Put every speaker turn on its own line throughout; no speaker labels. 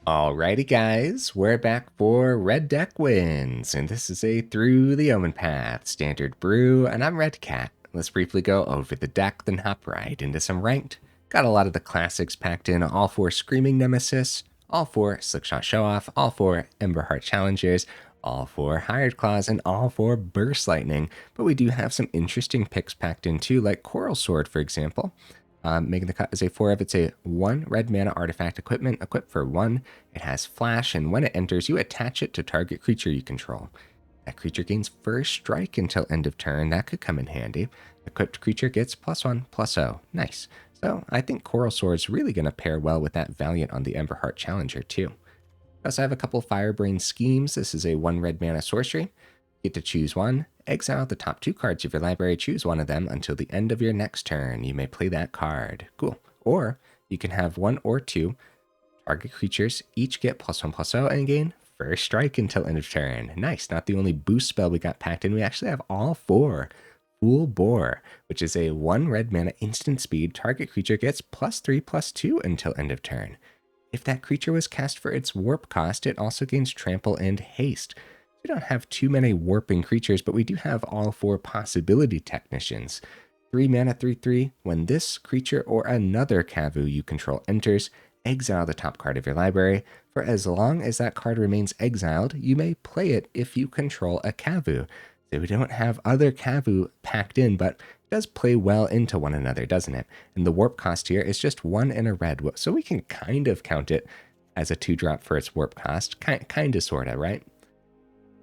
Alrighty guys, we're back for Red Deck Wins, and this is a Through the Omenpaths Standard Brew, and I'm Red Cat. Let's briefly go over the deck, then hop right into some Ranked. Got a lot of the classics packed in, all for Screaming Nemesis, all for Slickshot Show-Off, all for Emberheart Challengers, all for Hired Claws, and all for Burst Lightning, but we do have some interesting picks packed in too, like Coral Sword for example. Making the cut is a 4 of. It's a 1 red mana artifact equipment, equipped for 1. It has flash, and when it enters, you attach it to target creature you control. That creature gains first strike until end of turn. That could come in handy. Equipped creature gets +1/+0. Nice. So I think Coral Sword's really going to pair well with that Valiant on the Emberheart Challenger too. I also have a couple Firebrain Schemes. This is a 1 red mana sorcery. You get to choose one. Exile the top 2 cards of your library, choose one of them until the end of your next turn. You may play that card. Cool. Or you can have 1 or 2 target creatures each get +1/+0 and gain first strike until end of turn. Nice. Not the only boost spell we got packed in. We actually have all 4. Full Bore, which is a 1 red mana instant speed. Target creature gets +3/+2 until end of turn. If that creature was cast for its warp cost, it also gains trample and haste. We don't have too many warping creatures, but we do have all 4 possibility technicians. 3 mana 3/3. When this creature or another Kavu you control enters, exile the top card of your library. For as long as that card remains exiled, you may play it if you control a Kavu. So we don't have other Kavu packed in, but it does play well into one another, doesn't it? And the warp cost here is just 1 and a red, so we can kind of count it as a 2-drop for its warp cost. Kinda, sorta, right?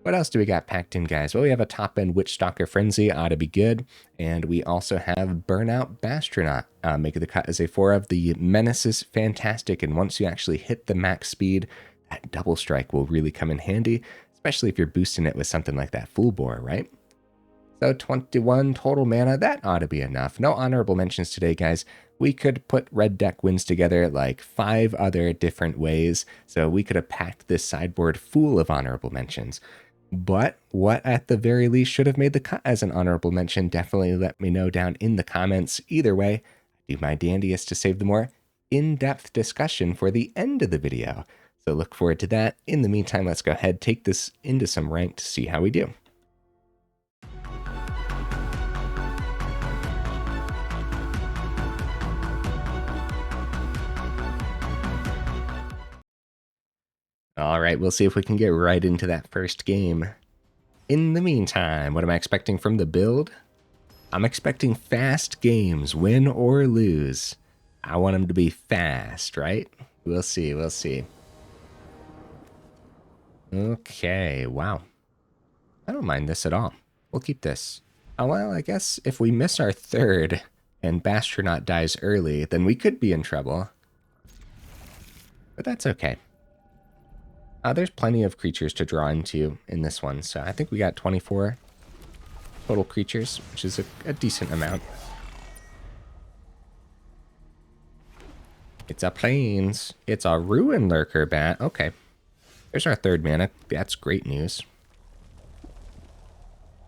What else do we got packed in, guys? Well, we have a top-end Witchstalker Frenzy, ought to be good. And we also have Burnout Bashtronaut. Making the cut as a 4 of. The Menace is fantastic, and once you actually hit the max speed, that double strike will really come in handy, especially if you're boosting it with something like that Full Bore, right? So 21 total mana, that ought to be enough. No honorable mentions today, guys. We could put Red Deck Wins together like 5 other different ways, so we could have packed this sideboard full of honorable mentions. But what at the very least should have made the cut as an honorable mention, definitely let me know down in the comments. Either way, I do my dandiest to save the more in-depth discussion for the end of the video. So look forward to that. In the meantime, let's go ahead, take this into some ranked to see how we do. All right, we'll see if we can get right into that first game. In the meantime, what am I expecting from the build? I'm expecting fast games, win or lose. I want them to be fast, right? We'll see, we'll see. Okay, wow. I don't mind this at all. We'll keep this. Oh, well, I guess if we miss our third and Bashtronaut dies early, then we could be in trouble. But that's okay. There's plenty of creatures to draw into in this one, so I think we got 24 total creatures, which is a decent amount. It's a Plains. It's a Ruin Lurker bat. Okay. There's our 3rd mana. That's great news.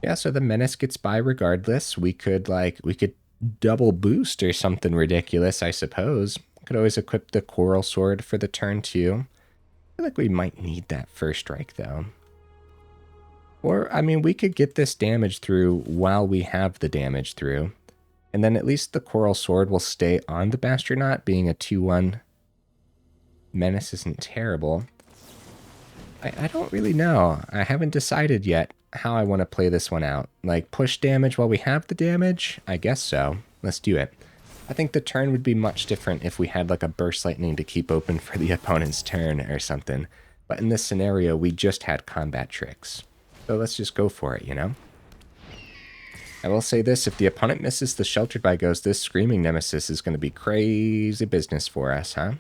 Yeah, so the Menace gets by regardless. We could double boost or something ridiculous, I suppose. Could always equip the Coral Sword for the turn 2. I feel like we might need that first strike, though. Or, I mean, we could get this damage through while we have the damage through. And then at least the Coral Sword will stay on the Bashtronaut, being a 2/1. Menace isn't terrible. I don't really know. I haven't decided yet how I want to play this one out. Like, push damage while we have the damage? I guess so. Let's do it. I think the turn would be much different if we had like a Burst Lightning to keep open for the opponent's turn or something. But in this scenario, we just had combat tricks. So let's just go for it, you know? I will say this, if the opponent misses the Sheltered by Ghost, this Screaming Nemesis is going to be crazy business for us, huh?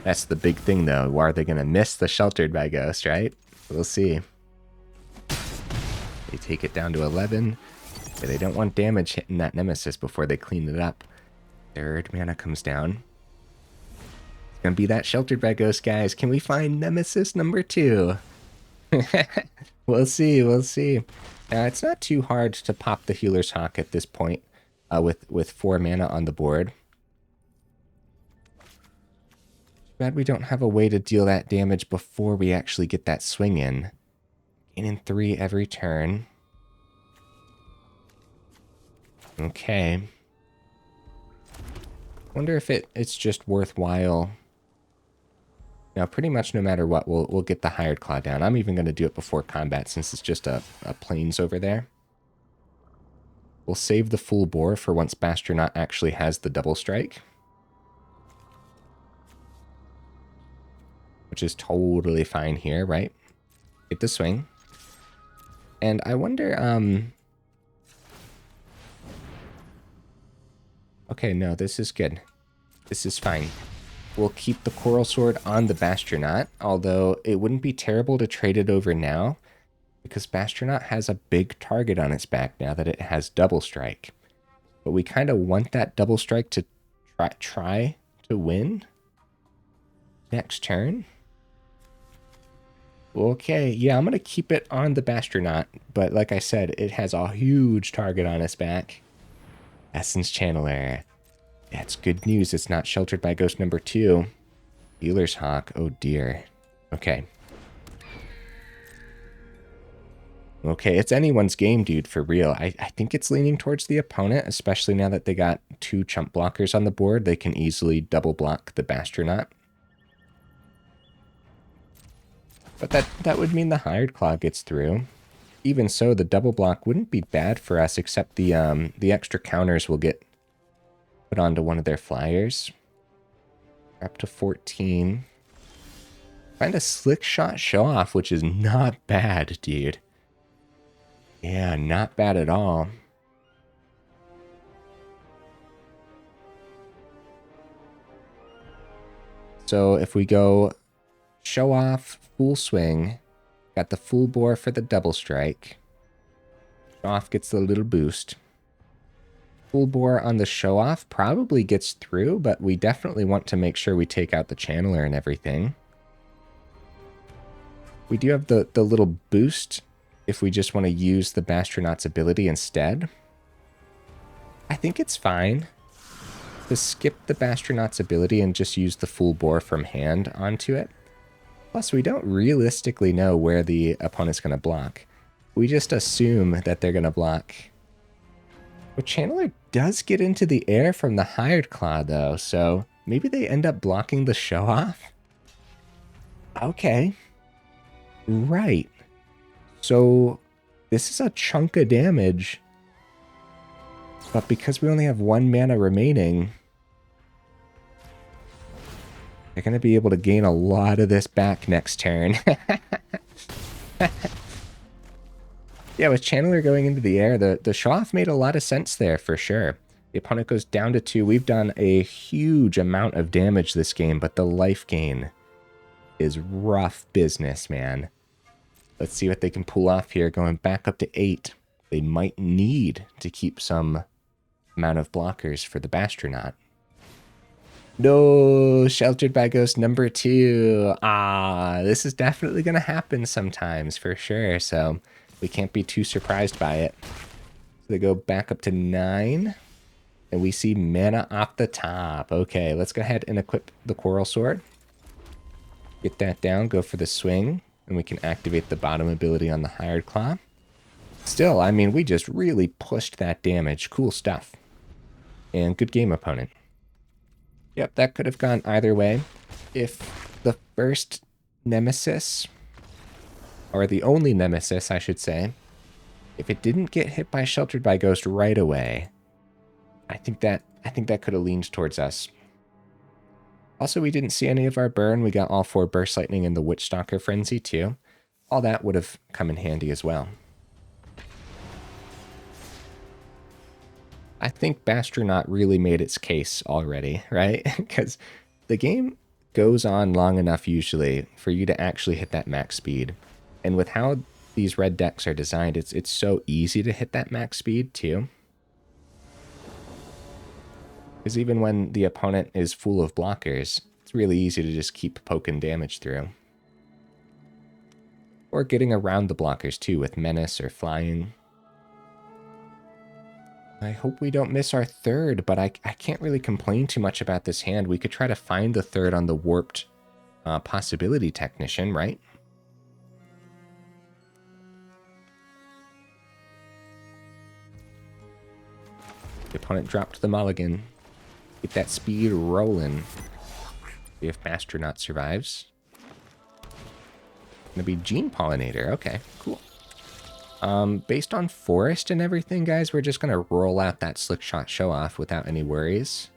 That's the big thing, though. Are they going to miss the Sheltered by Ghost, right? We'll see. They take it down to 11. They don't want damage hitting that Nemesis before they clean it up. 3rd mana comes down. It's going to be that Sheltered by Ghost, guys. Can we find Nemesis number 2? We'll see, we'll see. It's not too hard to pop the Healer's Hawk at this point with 4 mana on the board. Bad we don't have a way to deal that damage before we actually get that swing in. Gaining 3 every turn. Okay. Wonder if it's just worthwhile. Now, pretty much no matter what, we'll get the Hired Claw down. I'm even going to do it before combat since it's just a plains over there. We'll save the full bore for once Bashtronaut actually has the double strike. Which is totally fine here, right? Get the swing. And I wonder, okay, no, this is good. This is fine. We'll keep the Coral Sword on the Bashtronaut, although it wouldn't be terrible to trade it over now, because Bashtronaut has a big target on its back now that it has double strike. But we kind of want that double strike to try to win next turn. Okay, yeah, I'm going to keep it on the Bashtronaut, but like I said, it has a huge target on its back. Essence Channeler. That's good news. It's not sheltered by Ghost number 2. Healer's Hawk. Oh dear. Okay. Okay, it's anyone's game, dude, for real. I think it's leaning towards the opponent, especially now that they got 2 chump blockers on the board. They can easily double block the Bashtronaut. But that would mean the Hired Claw gets through. Even so, the double block wouldn't be bad for us, except the extra counters will get put onto one of their flyers. Up to 14. Find a Slickshot Show-Off, which is not bad, dude. Yeah, not bad at all. So if we go Show-Off, Full Swing, got the full bore for the double strike. Show-Off gets the little boost. Full bore on the Show-Off probably gets through, but we definitely want to make sure we take out the Channeler and everything. We do have the little boost if we just want to use the Bashtronaut's ability instead. I think it's fine to skip the Bashtronaut's ability and just use the full bore from hand onto it. Plus, we don't realistically know where the opponent's going to block. We just assume that they're going to block. But Channeler does get into the air from the Hired Claw, though, so maybe they end up blocking the Show-Off? Okay. Right. So this is a chunk of damage. But because we only have 1 mana remaining, they're going to be able to gain a lot of this back next turn. Yeah, with Channeler going into the air, the Show-Off made a lot of sense there for sure. The opponent goes down to 2. We've done a huge amount of damage this game, but the life gain is rough business, man. Let's see what they can pull off here, going back up to 8. They might need to keep some amount of blockers for the Bashtronaut. No, sheltered by Ghost number 2. Ah, this is definitely going to happen sometimes for sure, so we can't be too surprised by it. So they go back up to 9, and we see mana off the top. Okay, let's go ahead and equip the Coral Sword. Get that down, go for the swing, and we can activate the bottom ability on the Hired Claw. Still, I mean, we just really pushed that damage. Cool stuff. And good game, opponent. Yep, that could have gone either way. If the first Nemesis, or the only Nemesis, I should say, if it didn't get hit by Sheltered by Ghost right away, I think that could have leaned towards us. Also, we didn't see any of our burn. We got all 4 Burst Lightning and the Witchstalker Frenzy too. All that would have come in handy as well. I think Bashtronaut really made its case already, right? Because the game goes on long enough usually for you to actually hit that max speed. And with how these red decks are designed, it's so easy to hit that max speed too. Because even when the opponent is full of blockers, it's really easy to just keep poking damage through. Or getting around the blockers too with Menace or Flying. I hope we don't miss our third, but I can't really complain too much about this hand. We could try to find the third on the warped possibility technician, right? The opponent dropped the mulligan. Get that speed rolling. See if Bashtronaut survives. Gonna be Gene Pollinator. Okay, cool. Based on Forest and everything, guys, we're just gonna roll out that Slickshot Show-Off without any worries.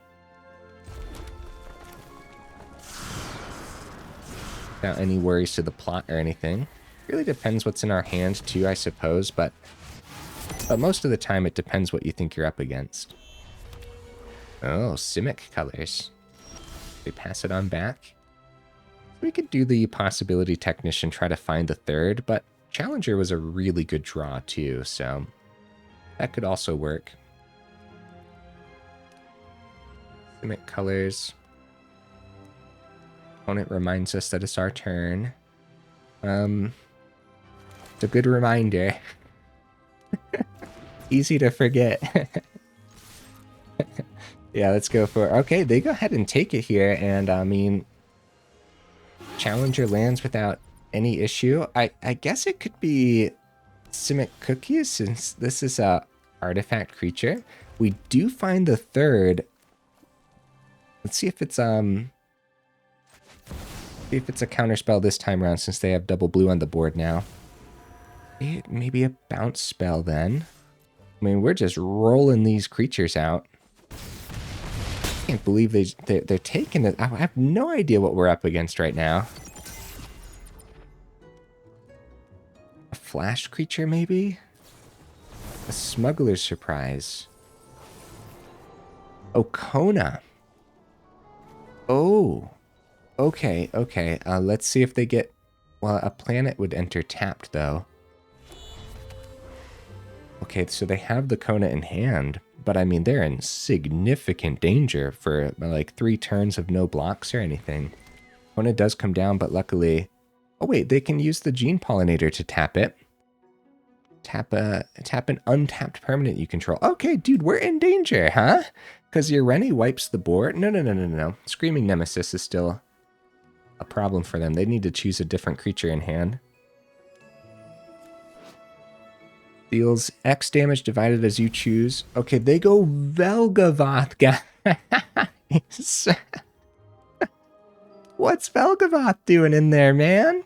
Without any worries to the plot or anything. Really depends what's in our hand too, I suppose, but most of the time it depends what you think you're up against. Oh, Simic colors. They pass it on back. We could do the Possibility Technician, try to find the third, but Challenger was a really good draw too, so that could also work. Simic colors. Opponent reminds us that it's our turn. It's a good reminder. Easy to forget. Yeah, let's go for it. Okay, they go ahead and take it here, and I mean, Challenger lands without any issue. I guess it could be Simic Cookies, since this is a artifact creature. We do find the third. Let's see if it's a counterspell this time around, since they have double blue on the board now. Maybe a bounce spell then. I mean, we're just rolling these creatures out. I can't believe they're taking it. I have no idea what we're up against right now. A flash creature, maybe? A smuggler's surprise. Oh, Kona. Oh. Okay, okay. Let's see if they get... Well, a planet would enter tapped, though. Okay, so they have the Kona in hand, but I mean, they're in significant danger for like 3 turns of no blocks or anything. Kona does come down, but luckily... Oh wait, they can use the Gene Pollinator to tap it. Tap an untapped permanent you control. Okay, dude, we're in danger, huh? Because your Rennie wipes the board? No. Screaming Nemesis is still a problem for them. They need to choose a different creature in hand. Deals X damage divided as you choose. Okay, they go Velgavoth, guys. What's Velgavoth doing in there, man?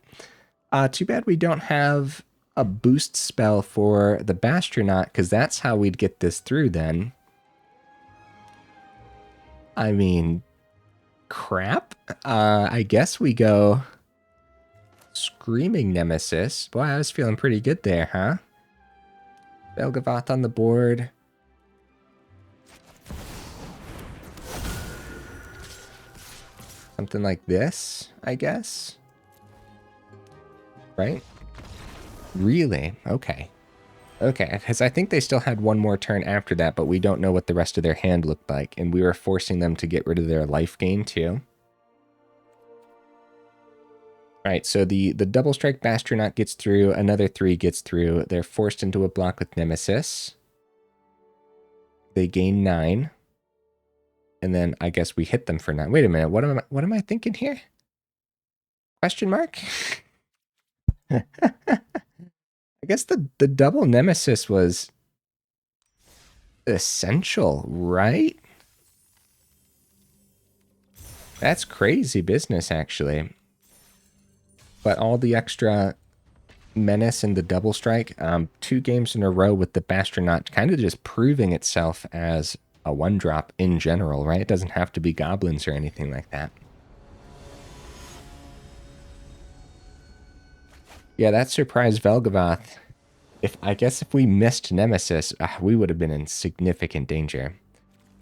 Too bad we don't have a boost spell for the Bashtronaut, because that's how we'd get this through then. I mean, crap. I guess we go Screaming Nemesis. Boy, I was feeling pretty good there, huh? Velgavoth on the board. Something like this, I guess. Right? Really? Okay. Okay, because I think they still had one more turn after that, but we don't know what the rest of their hand looked like, and we were forcing them to get rid of their life gain too. Alright, so the double strike Bashtronaut gets through, another 3 gets through. They're forced into a block with Nemesis. They gain 9. And then I guess we hit them for 9. Wait a minute, what am I thinking here? Question mark? I guess the double Nemesis was essential, right? That's crazy business, actually. But all the extra menace and the double strike, 2 games in a row with the Bashtronaut kind of just proving itself as a 1-drop in general, right? It doesn't have to be goblins or anything like that. Yeah, that surprised Velgavoth. I guess if we missed Nemesis, we would have been in significant danger.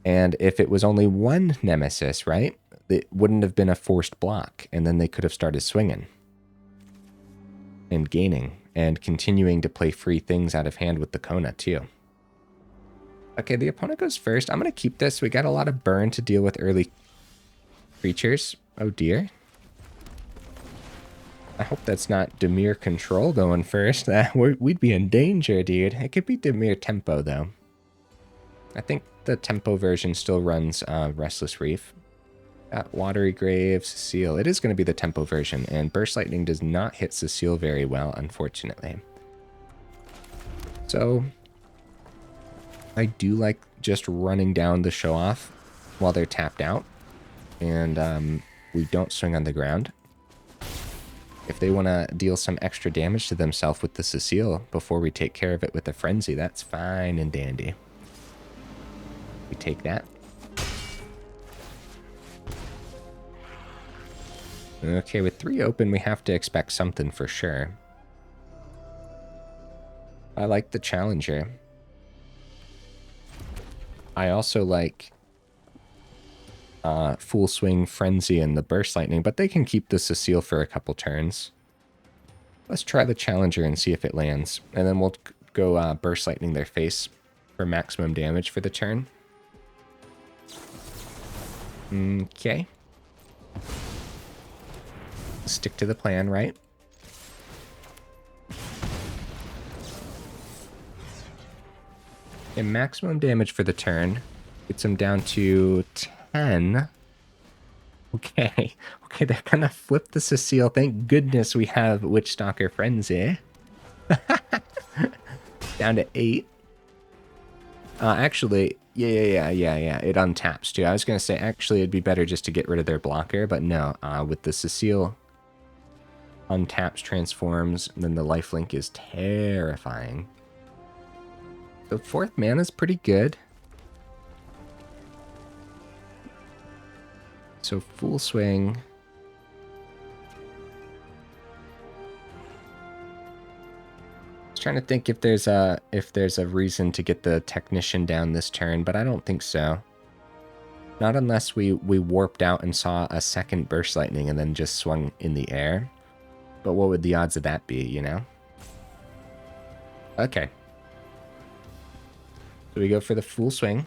And if it was only 1 Nemesis, right? It wouldn't have been a forced block, and then they could have started swinging. And gaining, and continuing to play free things out of hand with the Kona, too. Okay, the opponent goes first. I'm going to keep this. We got a lot of burn to deal with early creatures. Oh, dear. I hope that's not Dimir Control going first. We'd be in danger, dude. It could be Dimir Tempo, though. I think the tempo version still runs Restless Reef. Watery Grave, Cecile. It is going to be the tempo version, and Burst Lightning does not hit Cecile very well, unfortunately. So, I do like just running down the Show-Off while they're tapped out, and we don't swing on the ground. If they want to deal some extra damage to themselves with the Cecile before we take care of it with the Frenzy, that's fine and dandy. We take that. Okay, with 3 open, we have to expect something for sure. I like the Challenger. I also like Full Swing, Frenzy, and the Burst Lightning, but they can keep the Cecile for a couple turns. Let's try the Challenger and see if it lands, and then we'll go Burst Lightning their face for maximum damage for the turn. Okay. Stick to the plan, right? And maximum damage for the turn gets them down to 10. Okay. Okay, they're gonna flip the Cecile. Thank goodness we have Witchstalker Frenzy. Down to 8. Actually, yeah. It untaps too. I was gonna say, actually, it'd be better just to get rid of their blocker, but no. With the Cecile, untaps, transforms, and then the lifelink is terrifying. The 4th mana is pretty good. So Full Swing. I was trying to think if there's a reason to get the Technician down this turn, but I don't think so. Not unless we warped out and saw a second Burst Lightning and then just swung in the air. But what would the odds of that be, you know? Okay. So we go for the Full Swing.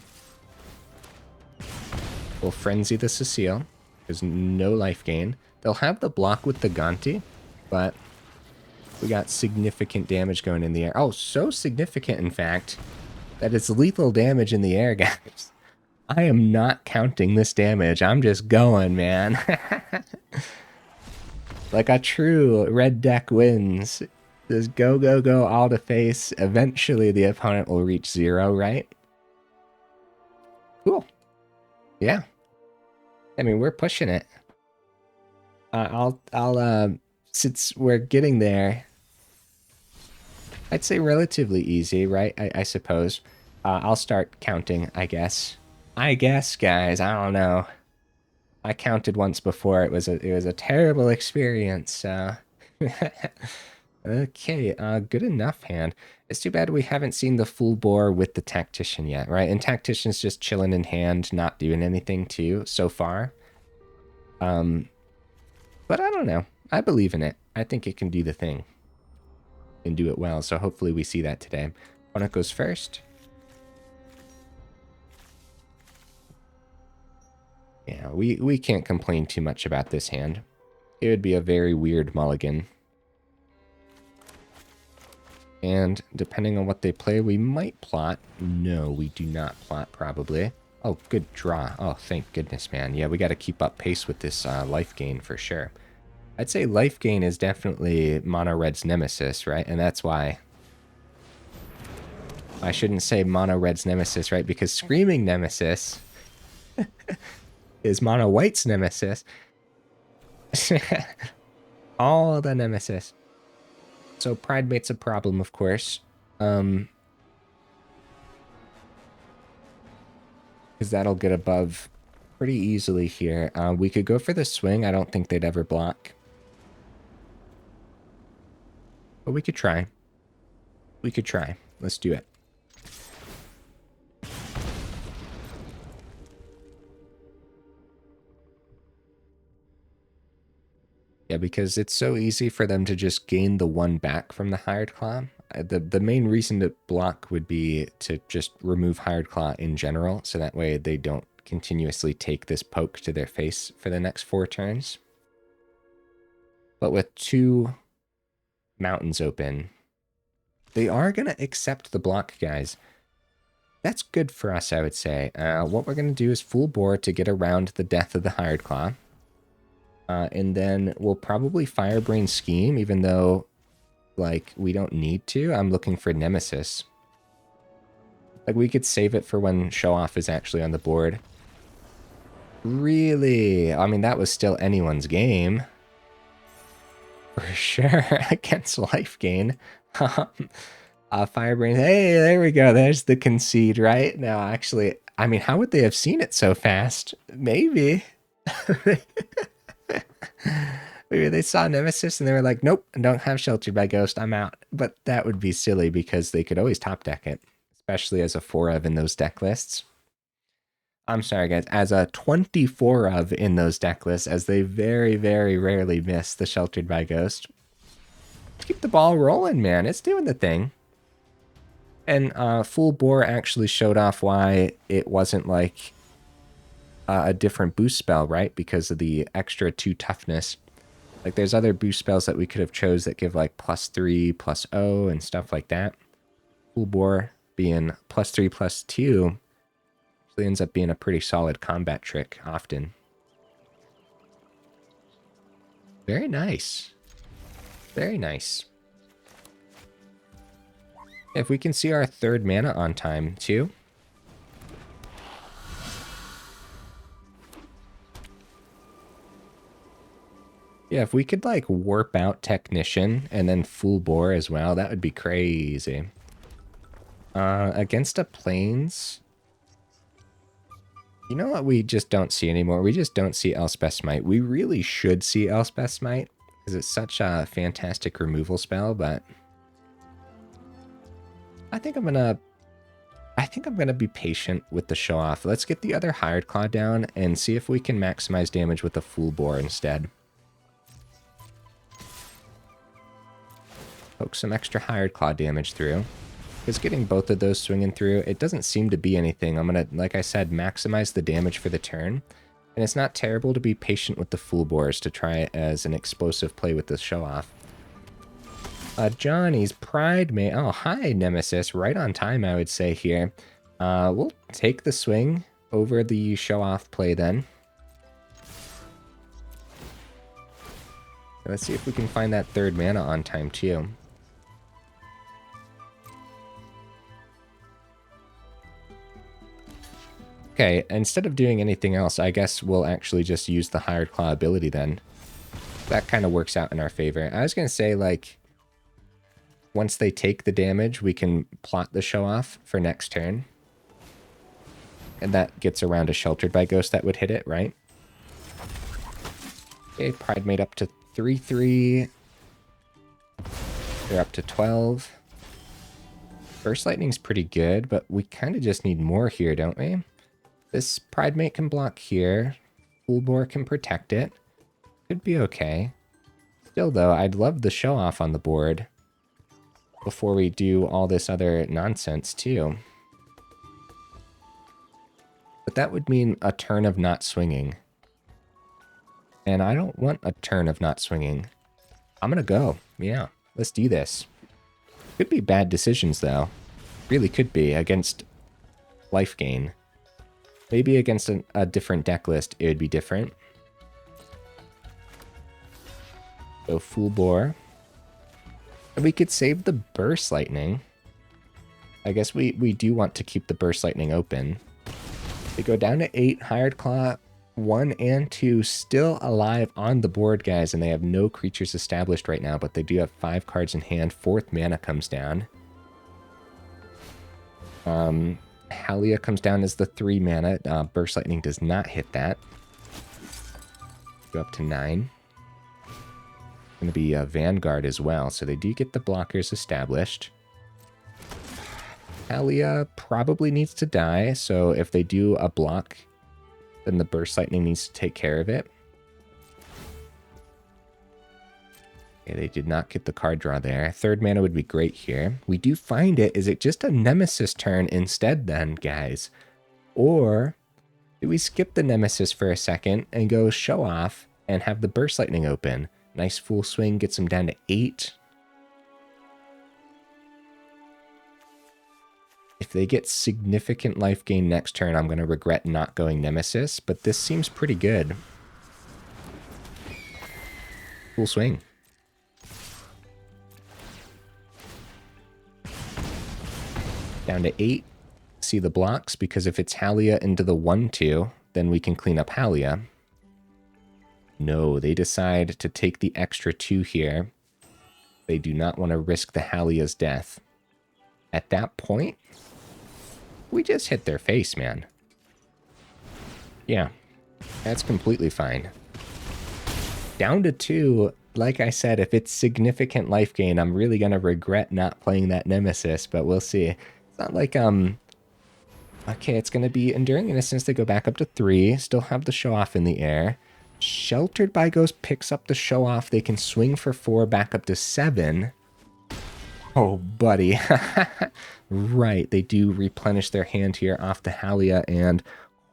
We'll Frenzy the Cecile. There's no life gain. They'll have the block with the Gonti, but we got significant damage going in the air. Oh, so significant, in fact, that it's lethal damage in the air, guys. I am not counting this damage. I'm just going, man. Like a true red deck wins. Just go, go, go, all to face. Eventually, the opponent will reach 0, right? Cool. Yeah. I mean, we're pushing it. Since we're getting there, I'd say relatively easy, right? I suppose. I'll start counting, I guess. I guess, guys. I don't know. I counted once before. It was a terrible experience. So. Okay, good enough hand. It's too bad we haven't seen the full bore with the Tactician yet, right? And Tactician's just chilling in hand, not doing anything too, so far. But I don't know. I believe in it. I think it can do the thing. And do it well, so hopefully we see that today. Opponent goes first. Yeah, we can't complain too much about this hand. It would be a very weird mulligan. And depending on what they play, we might plot. No, we do not plot, probably. Oh, good draw. Oh, thank goodness, man. Yeah, we got to keep up pace with this life gain for sure. I'd say life gain is definitely Mono Red's nemesis, right? And that's why I shouldn't say Mono Red's nemesis, right? Because Screaming Nemesis is Mono White's nemesis. All the nemesis. So Pridemate's a problem, of course. Because that'll get above pretty easily here. We could go for the swing. I don't think they'd ever block. But we could try. We could try. Let's do it. Yeah, because it's so easy for them to just gain the 1 back from the Hired Claw. The main reason to block would be to just remove Hired Claw in general, so that way they don't continuously take this poke to their face for the next 4 turns. But with 2 mountains open, they are going to accept the block, guys. That's good for us, I would say. What we're going to do is full bore to get around the death of the Hired Claw. And then we'll probably Firebrain Scheme, even though, like, we don't need to. I'm looking for Nemesis. Like, we could save it for when Show-Off is actually on the board. Really? I mean, that was still anyone's game. For sure, against life gain. Firebrain, hey, there we go. There's the concede, right? Now, actually, I mean, how would they have seen it so fast? Maybe. Maybe they saw Nemesis and they were like, nope, I don't have Sheltered by Ghost, I'm out. But that would be silly because they could always top deck it, especially as a 4 of in those deck lists. I'm sorry, guys, as a 24 of in those deck lists, as they very, very rarely miss the Sheltered by Ghost. Let's keep the ball rolling, man. It's doing the thing. And Full Bore actually showed off why it wasn't like a different boost spell, right? Because of the extra 2 toughness. Like, there's other boost spells that we could have chose that give, like, +3, +0, and stuff like that. Full Bore being +3, +2 actually ends up being a pretty solid combat trick often. Very nice. Very nice. If we can see our 3rd mana on time, too. Yeah, if we could, like, warp out Technician and then Full Bore as well, that would be crazy. Against a Plains, you know what we just don't see anymore? We just don't see Elspeth Smite. We really should see Elspeth Smite, because it's such a fantastic removal spell, but I think I'm gonna be patient with the Show-Off. Let's get the other Hired Claw down and see if we can maximize damage with the Full Bore instead. Poke some extra Hired Claw damage through. Because getting both of those swinging through, it doesn't seem to be anything. I'm going to, like I said, maximize the damage for the turn. And it's not terrible to be patient with the Full Bores to try it as an explosive play with the Show-Off. Johnny's Pride May. Oh, hi, Nemesis. Right on time, I would say here. We'll take the swing over the Show-Off play then. Let's see if we can find that 3rd mana on time, too. Okay, instead of doing anything else, I guess we'll actually just use the Hired Claw ability then. That kind of works out in our favor. I was going to say, like, once they take the damage, we can plot the Show-Off for next turn. And that gets around a Sheltered by Ghost that would hit it, right? Okay, Pride made up to 3/3. They're up to 12. Burst Lightning's pretty good, but we kind of just need more here, don't we? This Pride Mate can block here. Full Bore can protect it. Could be okay. Still, though, I'd love the Show-Off on the board before we do all this other nonsense, too. But that would mean a turn of not swinging. And I don't want a turn of not swinging. I'm gonna go. Yeah, let's do this. Could be bad decisions, though. Really could be, against life gain. Maybe against a different deck list, it would be different. So Full Bore. And we could save the Burst Lightning. I guess we do want to keep the Burst Lightning open. They go down to 8. Hired Claw 1 and 2 still alive on the board, guys, and they have no creatures established right now, but they do have 5 cards in hand. 4th mana comes down. Halia comes down as the 3 mana. Burst Lightning does not hit that. Go up to 9. Going to be a Vanguard as well, so they do get the blockers established. Halia probably needs to die, so if they do a block, then the Burst Lightning needs to take care of it. Okay, they did not get the card draw there. 3rd mana would be great here. We do find it. Is it just a Nemesis turn instead then, guys? Or do we skip the Nemesis for a second and go Show-Off and have the Burst Lightning open? Nice full swing, gets them down to 8. If they get significant life gain next turn, I'm going to regret not going Nemesis, but this seems pretty good. Full swing. Down to 8. See the blocks, because if it's Halia into the 1-2, then we can clean up Halia. No, they decide to take the extra 2 here. They do not want to risk the Halia's death. At that point, we just hit their face, man. Yeah, that's completely fine. Down to 2, like I said, if it's significant life gain, I'm really going to regret not playing that Nemesis, but we'll see. It's not like, okay, it's going to be Enduring Innocence. They go back up to 3, still have the Show-Off in the air. Sheltered by Ghost picks up the Show-Off. They can swing for 4, back up to 7. Oh, buddy. Right, they do replenish their hand here off the Halia, and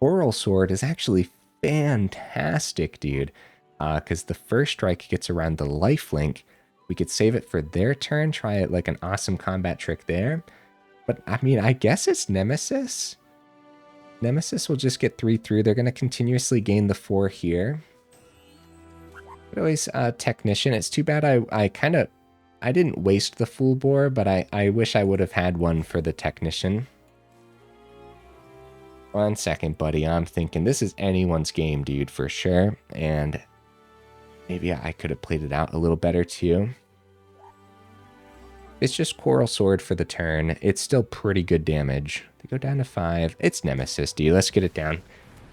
Coral Sword is actually fantastic, dude. Because the first strike gets around the lifelink. We could save it for their turn, try it like an awesome combat trick there. But, I mean, I guess it's Nemesis. Nemesis will just get 3 through. They're going to continuously gain the 4 here. But always Technician. It's too bad I didn't waste the Full Bore, but I wish I would have had one for the Technician. 1 second, buddy. I'm thinking this is anyone's game, dude, for sure. And maybe I could have played it out a little better, too. It's just Coral Sword for the turn. It's still pretty good damage. They go down to 5. It's Nemesis, dude. Let's get it down.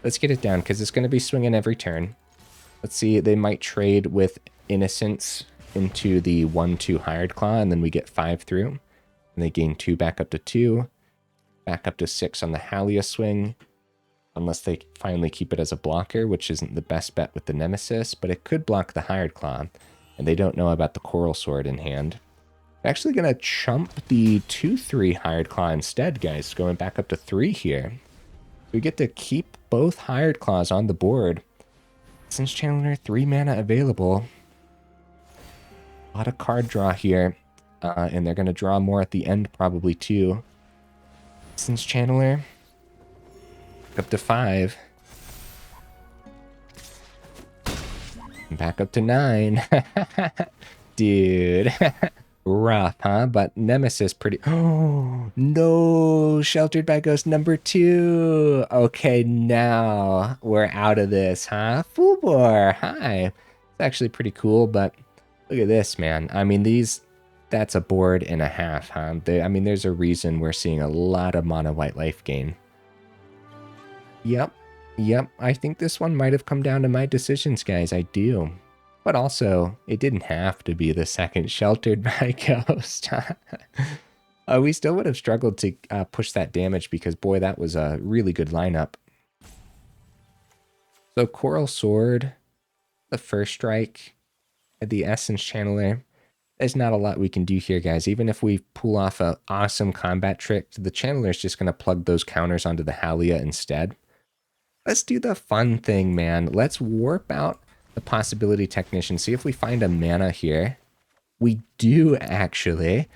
Let's get it down, because it's going to be swinging every turn. Let's see. They might trade with Innocence into the 1-2 Hired Claw, and then we get 5 through. And they gain 2 back up to 2. Back up to 6 on the Halia swing. Unless they finally keep it as a blocker, which isn't the best bet with the Nemesis, but it could block the Hired Claw. And they don't know about the Coral Sword in hand. They're actually going to chump the 2-3 Hired Claw instead, guys, going back up to 3 here. We get to keep both Hired Claws on the board. Essence Channeler, 3 mana available. A lot of card draw here. And they're going to draw more at the end probably too. Essence Channeler. Up to 5. Back up to 9. Dude. Rough, huh? But Nemesis pretty... Oh, no! Sheltered by Ghost number 2! Okay, now we're out of this, huh? Full Bore! Hi! It's actually pretty cool, but look at this, man. I mean, that's a board and a half, huh? I mean, there's a reason we're seeing a lot of mono white life gain. Yep. I think this one might have come down to my decisions, guys. I do. But also, it didn't have to be the second Sheltered by Ghost. We still would have struggled to push that damage because, boy, that was a really good lineup. So, Coral Sword, the first strike, the Essence Channeler. There's not a lot we can do here, guys. Even if we pull off an awesome combat trick, the Channeler is just going to plug those counters onto the Halia instead. Let's do the fun thing, man. Let's warp out the Possibility Technician. See if we find a mana here. We do, actually.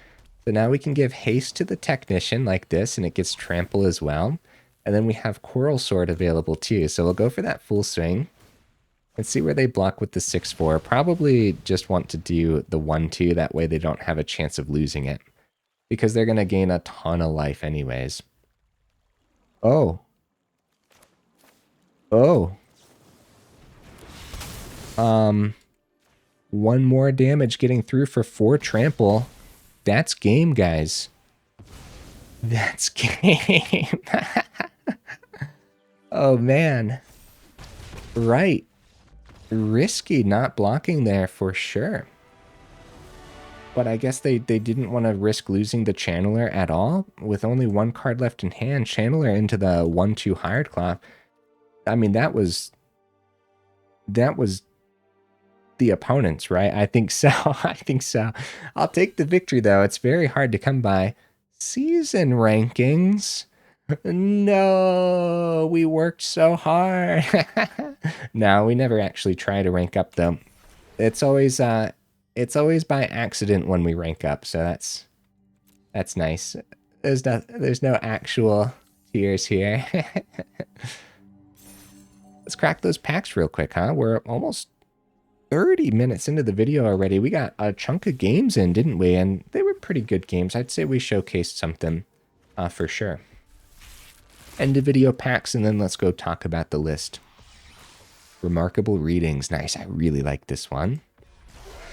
So now we can give haste to the Technician like this, and it gets trample as well. And then we have Coral Sword available too. So we'll go for that full swing. Let's see where they block with the 6-4. Probably just want to do the 1-2. That way they don't have a chance of losing it. Because they're going to gain a ton of life anyways. Oh. One more damage getting through for 4 trample. That's game, guys. That's game. Oh, man. Right. Risky not blocking there for sure. But I guess they didn't want to risk losing the Channeler at all. With only 1 card left in hand, Channeler into the 1-2 Hired Claw. I mean, that was the opponents, right? I think so. I think so. I'll take the victory, though. It's very hard to come by. Season rankings. No, we worked so hard. No, we never actually try to rank up, though. It's always by accident when we rank up, so that's nice. there's no actual tears here. Let's crack those packs real quick, huh? We're almost 30 minutes into the video already. We got a chunk of games in, didn't we? And they were pretty good games. I'd say we showcased something for sure. End of video packs, and then let's go talk about the list. Remarkable readings. Nice. I really like this one.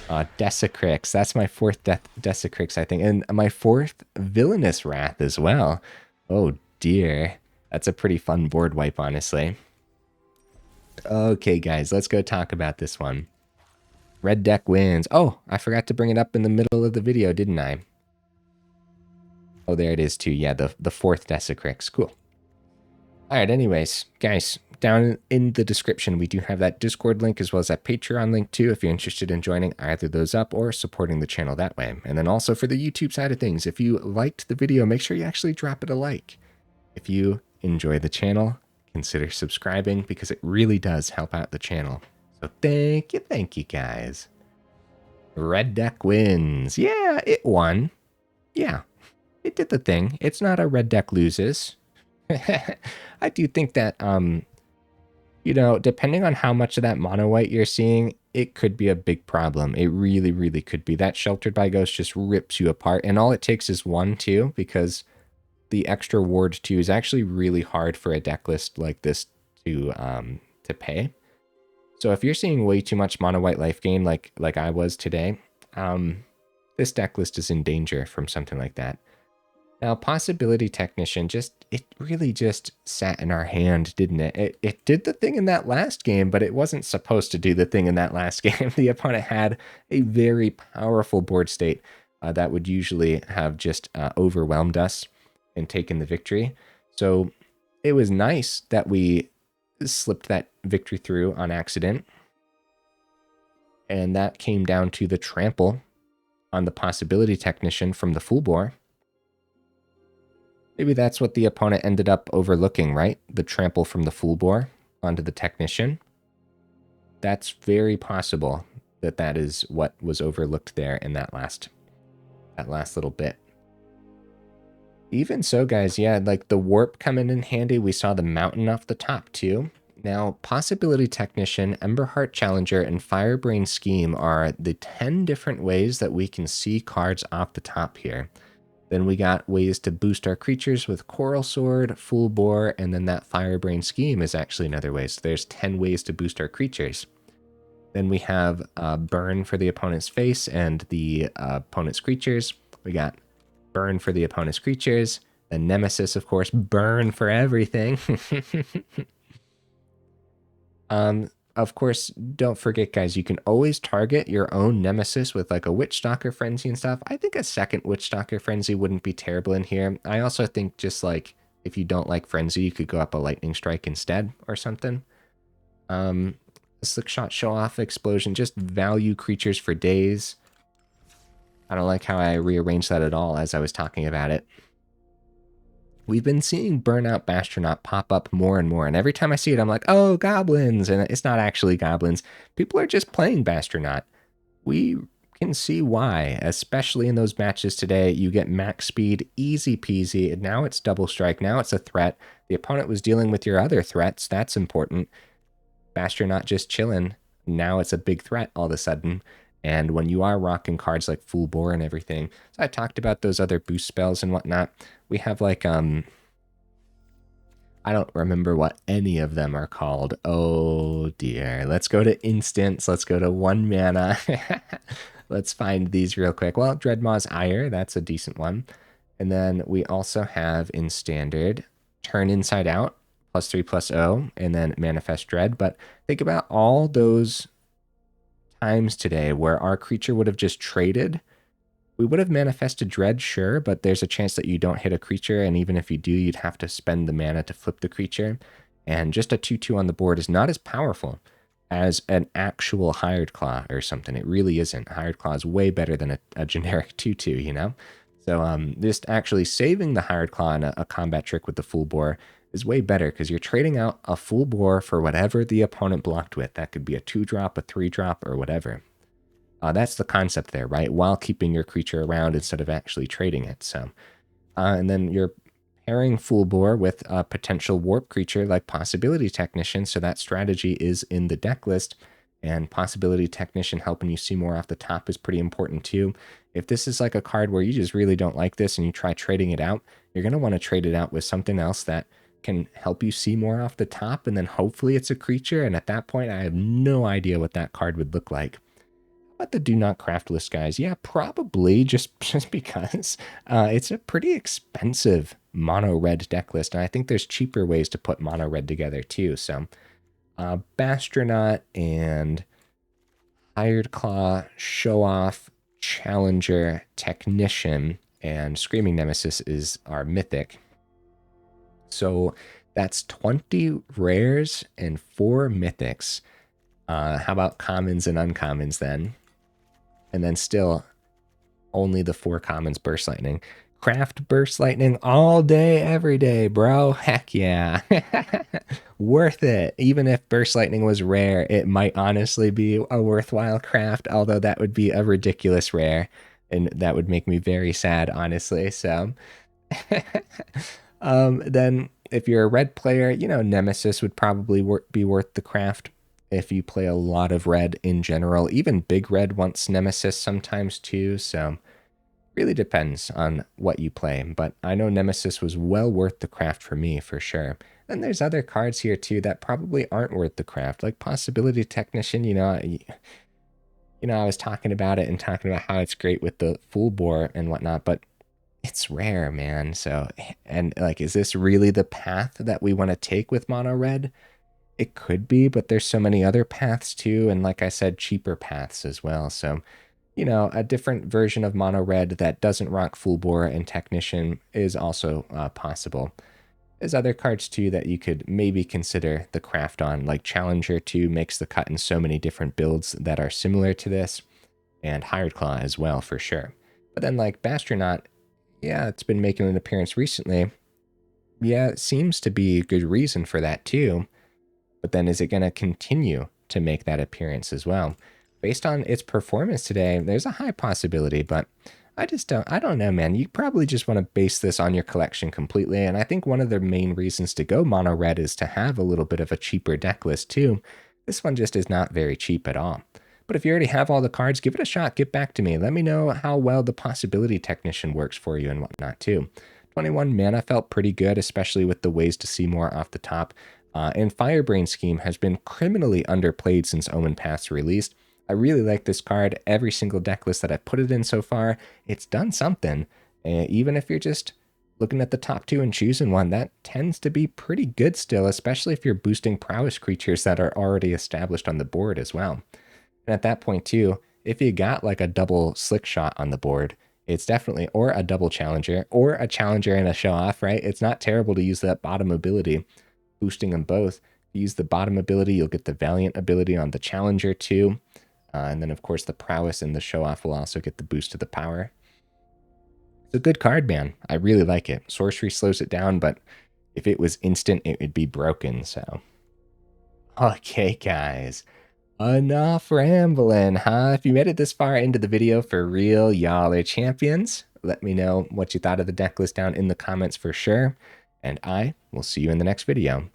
Desacrix. That's my fourth Desacrix, I think. And my fourth Villainous Wrath as well. Oh, dear. That's a pretty fun board wipe, honestly. Okay, guys. Let's go talk about this one. Red deck wins. Oh, I forgot to bring it up in the middle of the video, didn't I? Oh, there it is, too. Yeah, the fourth Desacrix. Cool. All right, anyways, guys, down in the description, we do have that Discord link as well as that Patreon link too, if you're interested in joining either those up or supporting the channel that way. And then also for the YouTube side of things, if you liked the video, make sure you actually drop it a like. If you enjoy the channel, consider subscribing because it really does help out the channel. So thank you guys. Red deck wins. Yeah, it won. Yeah, it did the thing. It's not a red deck loses. I do think that, you know, depending on how much of that mono white you're seeing, it could be a big problem. It really, really could be. That Sheltered by Ghost just rips you apart. And all it takes is one, too, because the extra ward, too, is actually really hard for a deck list like this to pay. So if you're seeing way too much mono white life gain like I was today, this deck list is in danger from something like that. Now, Possibility Technician, it really just sat in our hand, didn't it? It did the thing in that last game, but it wasn't supposed to do the thing in that last game. The opponent had a very powerful board state that would usually have just overwhelmed us and taken the victory. So it was nice that we slipped that victory through on accident. And that came down to the trample on the Possibility Technician from the Full Bore. Maybe that's what the opponent ended up overlooking, right? The trample from the Full Bore onto the Technician. That's very possible that that is what was overlooked there in that last little bit. Even so, guys, yeah, like the Warp coming in handy. We saw the Mountain off the top, too. Now, Possibility Technician, Emberheart Challenger, and Firebrain Scheme are the 10 different ways that we can see cards off the top here. Then we got ways to boost our creatures with Coral Sword, Full Bore, and then that Firebrain Scheme is actually another way. So there's 10 ways to boost our creatures. Then we have Burn for the opponent's face and the opponent's creatures. We got Burn for the opponent's creatures. Then Nemesis, of course, Burn for everything. Of course, don't forget, guys, you can always target your own Nemesis with like a Witchstalker Frenzy and stuff. I think a second Witchstalker Frenzy wouldn't be terrible in here. I also think just like if you don't like Frenzy, you could go up a Lightning Strike instead or something. Slickshot Show-Off Explosion, just value creatures for days. I don't like how I rearranged that at all as I was talking about it. We've been seeing Burnout Bashtronaut pop up more and more, and every time I see it, I'm like, oh, goblins, and it's not actually goblins. People are just playing Bastronaut. We can see why, especially in those matches today. You get max speed, easy peasy, and now it's double strike, now it's a threat. The opponent was dealing with your other threats, that's important. Bastronaut just chilling, now it's a big threat all of a sudden. And when you are rocking cards like Full Bore and everything, so I talked about those other boost spells and whatnot. We have like, I don't remember what any of them are called. Oh dear. Let's go to instants. Let's go to 1 mana. Let's find these real quick. Well, Dreadmaw's Ire, that's a decent one. And then we also have in standard, Turn Inside Out, +3/+0, and then Manifest Dread. But think about all those times today where our creature would have just traded. We would have manifested Dread, sure, but there's a chance that you don't hit a creature, and even if you do, you'd have to spend the mana to flip the creature. And just a 2/2 on the board is not as powerful as an actual Hired Claw or something. It really isn't. Hired Claw is way better than a generic 2/2, you know? So just actually saving the Hired Claw in a combat trick with the Full Bore is way better because you're trading out a Full Bore for whatever the opponent blocked with. That could be a 2-drop, a 3-drop, or whatever. That's the concept there, right? While keeping your creature around instead of actually trading it. So And then you're pairing Full Bore with a potential warp creature like Possibility Technician, so that strategy is in the deck list. And Possibility Technician helping you see more off the top is pretty important too. If this is like a card where you just really don't like this and you try trading it out, you're going to want to trade it out with something else that can help you see more off the top, and then hopefully it's a creature, and at that point I have no idea what that card would look like. But the do not craft list, guys, yeah, probably just because it's a pretty expensive mono red deck list, and I think there's cheaper ways to put mono red together too. So Bashtronaut and Hired Claw, Show-Off, Challenger, Technician, and Screaming Nemesis is our mythic. So that's 20 rares and 4 mythics. How about commons and uncommons then? And then still only the 4 commons. Burst Lightning. Craft Burst Lightning all day, every day, bro. Heck yeah. Worth it. Even if Burst Lightning was rare, it might honestly be a worthwhile craft, although that would be a ridiculous rare, and that would make me very sad, honestly. So then if you're a red player, you know, Nemesis would probably be worth the craft if you play a lot of red in general. Even big red wants Nemesis sometimes too, so really depends on what you play. But I know Nemesis was well worth the craft for me, for sure. And there's other cards here too that probably aren't worth the craft, like Possibility Technician. You know, I was talking about it and talking about how it's great with the Full Bore and whatnot, but it's rare, man. So, and like, is this really the path that we want to take with mono red? It could be, but there's so many other paths too, and like I said, cheaper paths as well. So, you know, a different version of mono red that doesn't rock Full Bore and Technician is also possible. There's other cards too that you could maybe consider the craft on, like Challenger 2 makes the cut in so many different builds that are similar to this, and Hired Claw as well, for sure. But then like Bashtronaut, yeah, it's been making an appearance recently. Yeah, it seems to be a good reason for that too. But then is it going to continue to make that appearance as well? Based on its performance today, there's a high possibility, but I don't know, man. You probably just want to base this on your collection completely, and I think one of the main reasons to go mono red is to have a little bit of a cheaper deck list too. This one just is not very cheap at all. But if you already have all the cards, give it a shot. Get back to me. Let me know how well the Possibility Technician works for you and whatnot too. 21 mana felt pretty good, especially with the ways to see more off the top. And Firebrain Scheme has been criminally underplayed since Omenpaths released. I really like this card. Every single deck list that I've put it in so far, it's done something. Even if you're just looking at the top 2 and choosing one, that tends to be pretty good still, especially if you're boosting prowess creatures that are already established on the board as well. And at that point too, if you got like a double Slickshot on the board, it's definitely, or a double Challenger, or a Challenger and a Show-Off, right? It's not terrible to use that bottom ability, boosting them both. If you use the bottom ability, you'll get the Valiant ability on the Challenger too. And then, of course, the Prowess and the Show-Off will also get the boost to the power. It's a good card, man. I really like it. Sorcery slows it down, but if it was instant, it would be broken, so. Okay, guys. Enough rambling, huh? If you made it this far into the video, for real, y'all are champions. Let me know what you thought of the deck list down in the comments for sure. And I will see you in the next video.